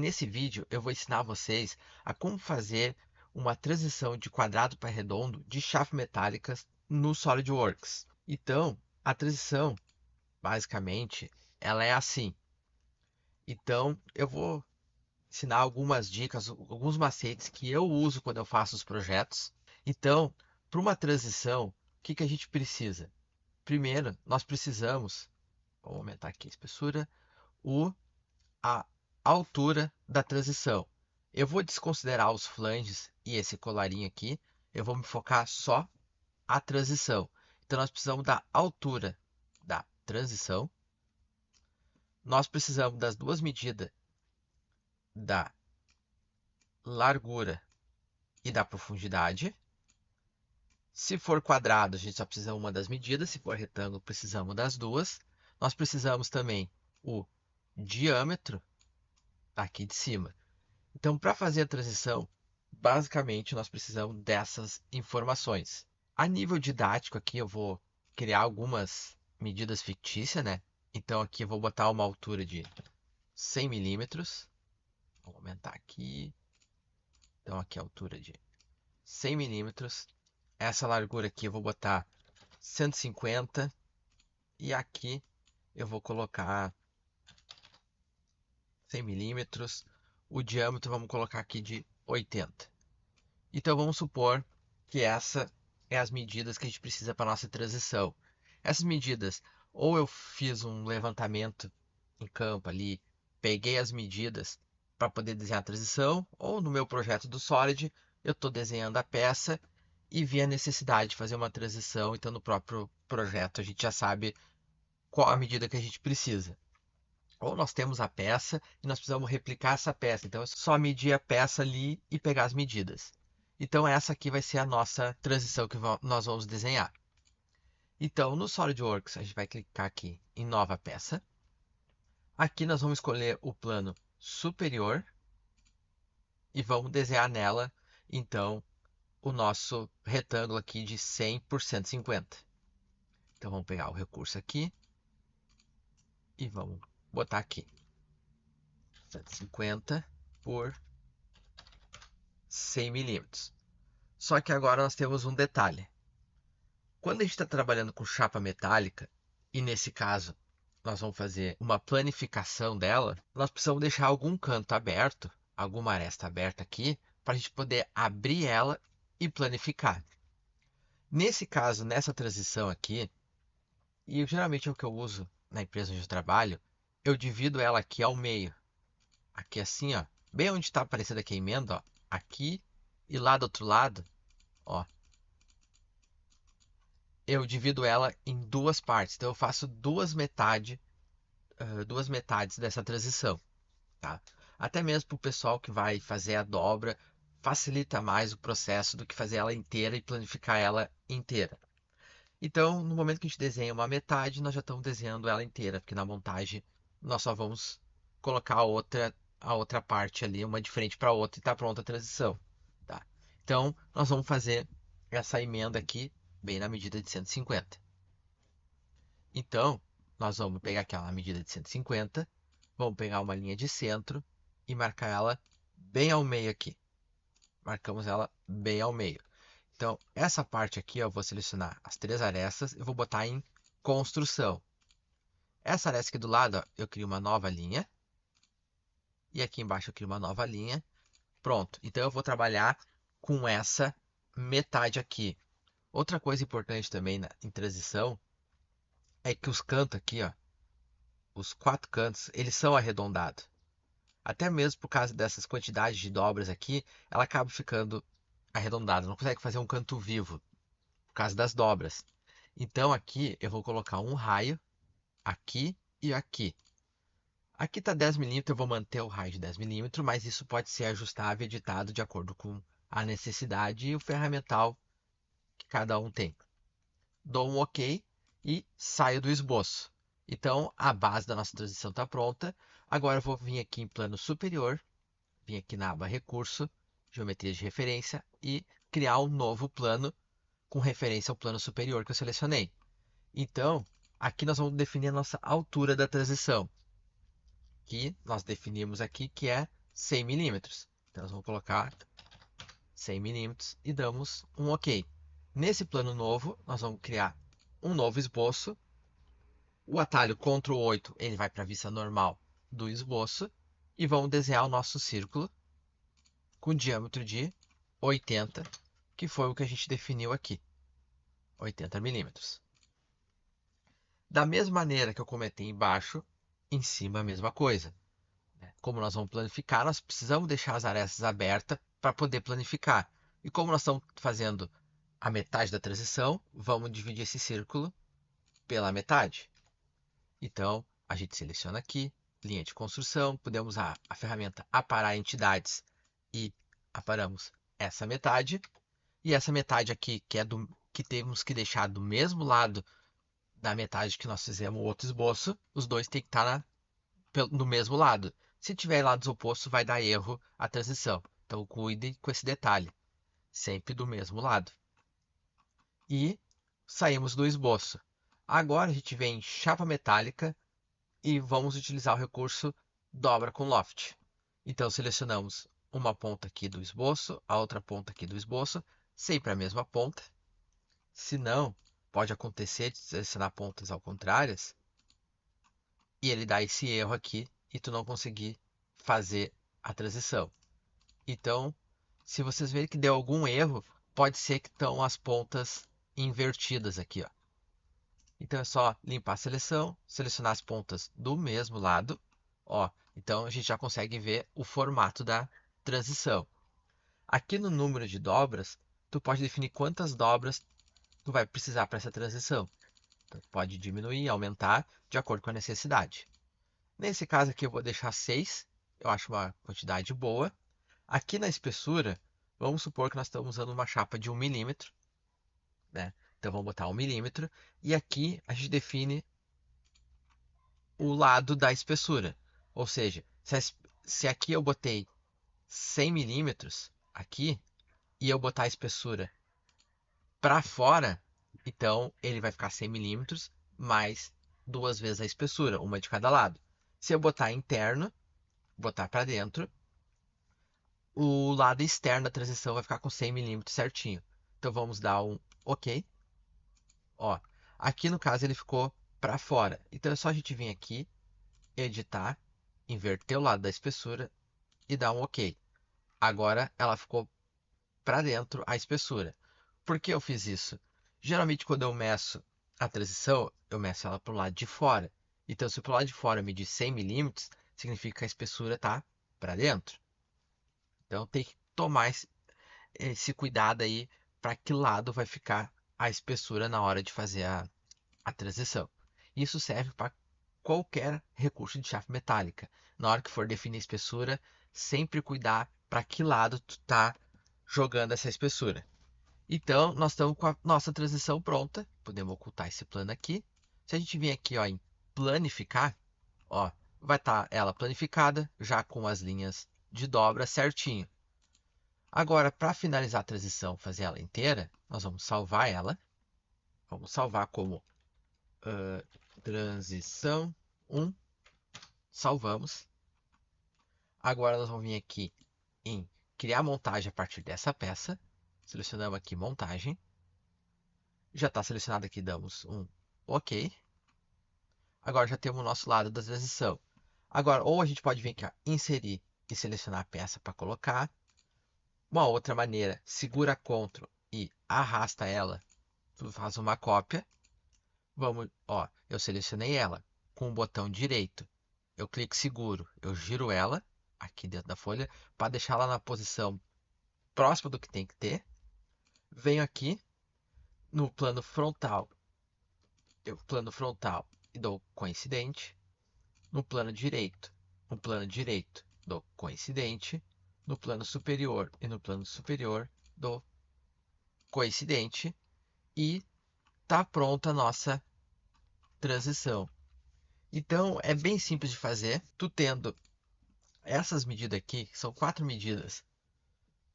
nesse vídeo eu vou ensinar vocês a como fazer uma transição de quadrado para redondo de chapas metálicas no SolidWorks. Então, a transição, basicamente, ela é assim. Então, eu vou ensinar algumas dicas, alguns macetes que eu uso quando eu faço os projetos. Então, para uma transição, o que a gente precisa? Primeiro, nós precisamos, vou aumentar aqui a espessura, a altura da transição. Eu vou desconsiderar os flanges e esse colarinho aqui. Eu vou me focar só a transição. Então nós precisamos da altura da transição. Nós precisamos das duas medidas da largura e da profundidade. Se for quadrado, a gente só precisa uma das medidas. Se for retângulo, precisamos das duas. Nós precisamos também o diâmetro aqui de cima. Então, para fazer a transição, basicamente nós precisamos dessas informações. A nível didático aqui eu vou criar algumas medidas fictícias, né? Então aqui eu vou botar uma altura de 100 milímetros. Vou aumentar aqui. Então aqui a altura de 100 milímetros. Essa largura aqui eu vou botar 150. E aqui eu vou colocar 100 milímetros. O diâmetro vamos colocar aqui de 80. Então vamos supor que essa é as medidas que a gente precisa para a nossa transição. Essas medidas, ou eu fiz um levantamento em campo ali, peguei as medidas para poder desenhar a transição, ou no meu projeto do Solid, eu estou desenhando a peça e vi a necessidade de fazer uma transição, então no próprio projeto a gente já sabe qual a medida que a gente precisa. Ou nós temos a peça e nós precisamos replicar essa peça, então é só medir a peça ali e pegar as medidas. Então essa aqui vai ser a nossa transição que nós vamos desenhar. Então no SolidWorks a gente vai clicar aqui em nova peça. Aqui nós vamos escolher o plano superior e vamos desenhar nela então o nosso retângulo aqui de 100 por 150. Então vamos pegar o recurso aqui e vamos botar aqui 150 por 100 milímetros. Só que agora nós temos um detalhe. Quando a gente está trabalhando com chapa metálica, e nesse caso nós vamos fazer uma planificação dela, nós precisamos deixar algum canto aberto, alguma aresta aberta aqui, para a gente poder abrir ela e planificar. Nesse caso, nessa transição aqui, e geralmente é o que eu uso na empresa onde eu trabalho, eu divido ela aqui ao meio. Aqui assim, ó, bem onde está aparecendo aqui a emenda, ó, aqui e lá do outro lado, ó, eu divido ela em duas partes. Então eu faço duas metades dessa transição, tá? Até mesmo para o pessoal que vai fazer a dobra, facilita mais o processo do que fazer ela inteira e planificar ela inteira. Então, no momento que a gente desenha uma metade, nós já estamos desenhando ela inteira, porque na montagem nós só vamos colocar a outra parte ali, uma de frente para a outra e está pronta a transição, tá? Então, nós vamos fazer essa emenda aqui bem na medida de 150. Então, nós vamos pegar aquela medida de 150, vamos pegar uma linha de centro e marcar ela bem ao meio aqui. Marcamos ela bem ao meio. Então, essa parte aqui eu vou selecionar as três arestas e vou botar em construção. Essa aresta aqui do lado, ó, eu crio uma nova linha. E aqui embaixo eu crio uma nova linha. Pronto. Então, eu vou trabalhar com essa metade aqui. Outra coisa importante também em transição é que os cantos aqui, ó, os quatro cantos, eles são arredondados. Até mesmo por causa dessas quantidades de dobras aqui, ela acaba ficando arredondada. Não consegue fazer um canto vivo por causa das dobras. Então aqui eu vou colocar um raio aqui e aqui. Aqui está 10 milímetros, eu vou manter o raio de 10 milímetros, mas isso pode ser ajustável e editado de acordo com a necessidade e o ferramental que cada um tem. Dou um OK e saio do esboço. Então a base da nossa transição está pronta. Agora eu vou vir aqui em plano superior, vir aqui na aba recurso, geometria de referência e criar um novo plano com referência ao plano superior que eu selecionei. Então, aqui nós vamos definir a nossa altura da transição, que nós definimos aqui que é 100 milímetros. Então, nós vamos colocar 100 milímetros e damos um OK. Nesse plano novo, nós vamos criar um novo esboço. O atalho Ctrl 8, ele vai para a vista normal do esboço. E vamos desenhar o nosso círculo com diâmetro de 80, que foi o que a gente definiu aqui. 80 milímetros. Da mesma maneira que eu comentei embaixo, em cima a mesma coisa. Como nós vamos planificar, nós precisamos deixar as arestas abertas para poder planificar. E como nós estamos fazendo a metade da transição, vamos dividir esse círculo pela metade. Então, a gente seleciona aqui, linha de construção, podemos usar a ferramenta aparar entidades e aparamos essa metade. E essa metade aqui, que temos que deixar do mesmo lado da metade que nós fizemos o outro esboço, os dois têm que estar no mesmo lado. Se tiver lados opostos, vai dar erro a transição. Então, cuide com esse detalhe. Sempre do mesmo lado. E saímos do esboço. Agora a gente vem em chapa metálica e vamos utilizar o recurso dobra com loft. Então, selecionamos uma ponta aqui do esboço, a outra ponta aqui do esboço, sempre a mesma ponta. Se não, pode acontecer de selecionar pontas ao contrário e ele dá esse erro aqui e tu não conseguir fazer a transição. Então, se vocês verem que deu algum erro, pode ser que estão as pontas invertidas aqui, ó. Então é só limpar a seleção, selecionar as pontas do mesmo lado, ó. Então a gente já consegue ver o formato da transição. Aqui no número de dobras, tu pode definir quantas dobras tu vai precisar para essa transição. Então, pode diminuir, aumentar, de acordo com a necessidade. Nesse caso aqui eu vou deixar 6, eu acho uma quantidade boa. Aqui na espessura, vamos supor que nós estamos usando uma chapa de 1 milímetro, né? Então vamos botar 1 milímetro e aqui a gente define o lado da espessura. Ou seja, se aqui eu botei 100 milímetros aqui e eu botar a espessura para fora, então ele vai ficar 100 milímetros mais duas vezes a espessura, uma de cada lado. Se eu botar interno, botar para dentro, o lado externo da transição vai ficar com 100 milímetros certinho. Então vamos dar um OK. Ó, aqui no caso ele ficou para fora. Então é só a gente vir aqui, editar, inverter o lado da espessura e dar um OK. Agora ela ficou para dentro a espessura. Por que eu fiz isso? Geralmente quando eu meço a transição, eu meço ela para o lado de fora. Então se para o lado de fora eu medir 100 milímetros, significa que a espessura está para dentro. Então tem que tomar esse cuidado aí para que lado vai ficar a espessura na hora de fazer a transição. Isso serve para qualquer recurso de chapa metálica. Na hora que for definir a espessura, sempre cuidar para que lado tu está jogando essa espessura. Então, nós estamos com a nossa transição pronta. Podemos ocultar esse plano aqui. Se a gente vir aqui ó, em planificar, ó, vai estar ela planificada, já com as linhas de dobra certinho. Agora, para finalizar a transição, fazer ela inteira, nós vamos salvar ela. Vamos salvar como transição 1. Salvamos. Agora nós vamos vir aqui em criar montagem a partir dessa peça. Selecionamos aqui montagem. Já está selecionado aqui, damos um OK. Agora já temos o nosso lado da transição. Agora, ou a gente pode vir aqui, ó, inserir e selecionar a peça para colocar. Uma outra maneira, segura Ctrl e arrasta ela, faz uma cópia. Vamos, ó, eu selecionei ela com o botão direito. Eu clico seguro, eu giro ela aqui dentro da folha para deixar ela na posição próxima do que tem que ter. Venho aqui no plano frontal e dou coincidente. No plano direito dou coincidente. No plano superior e no plano superior dou coincidente. E tá pronta a nossa transição. Então é bem simples de fazer. Tu tendo essas medidas aqui, que são 4 medidas,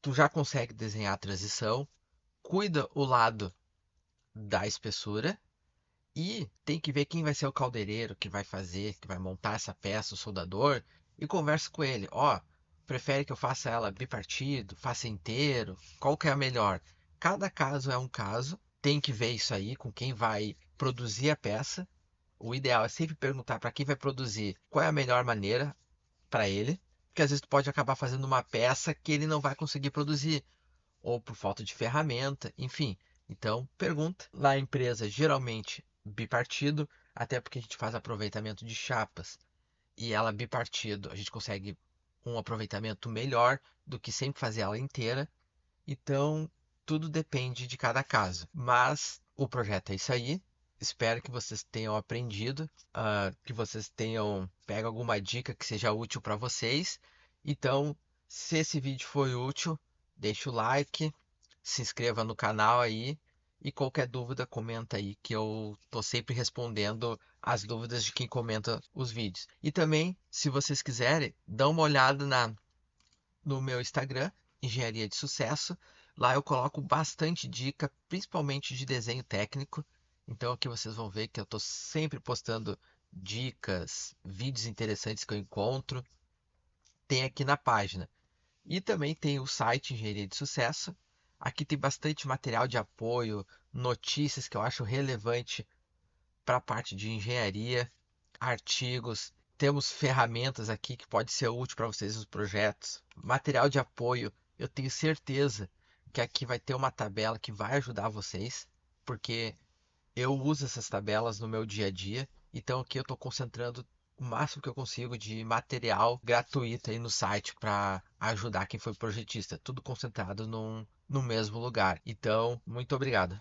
tu já consegue desenhar a transição. Cuida o lado da espessura e tem que ver quem vai ser o caldeireiro que vai fazer, que vai montar essa peça, o soldador, e conversa com ele. Ó, prefere que eu faça ela bipartido, faça inteiro? Qual que é a melhor? Cada caso é um caso, tem que ver isso aí com quem vai produzir a peça. O ideal é sempre perguntar para quem vai produzir qual é a melhor maneira para ele, porque às vezes tu pode acabar fazendo uma peça que ele não vai conseguir produzir, ou por falta de ferramenta, enfim. Então, pergunta. Na empresa, geralmente bipartido, até porque a gente faz aproveitamento de chapas e ela bipartido, a gente consegue um aproveitamento melhor do que sempre fazer ela inteira. Então, tudo depende de cada caso. Mas o projeto é isso aí. Espero que vocês tenham aprendido, que vocês tenham pego alguma dica que seja útil para vocês. Então, se esse vídeo foi útil, deixa o like, se inscreva no canal aí e qualquer dúvida comenta aí que eu tô sempre respondendo as dúvidas de quem comenta os vídeos. E também, se vocês quiserem, dá uma olhada no meu Instagram, Engenharia de Sucesso. Lá eu coloco bastante dica, principalmente de desenho técnico. Então aqui vocês vão ver que eu estou sempre postando dicas, vídeos interessantes que eu encontro. Tem aqui na página. E também tem o site Engenharia de Sucesso. Aqui tem bastante material de apoio, notícias que eu acho relevante para a parte de engenharia, artigos. Temos ferramentas aqui que pode ser útil para vocês nos projetos. Material de apoio, eu tenho certeza que aqui vai ter uma tabela que vai ajudar vocês, porque eu uso essas tabelas no meu dia a dia. Então aqui eu estou concentrando o máximo que eu consigo de material gratuito aí no site para ajudar quem foi projetista. Tudo concentrado no mesmo lugar. Então, muito obrigado.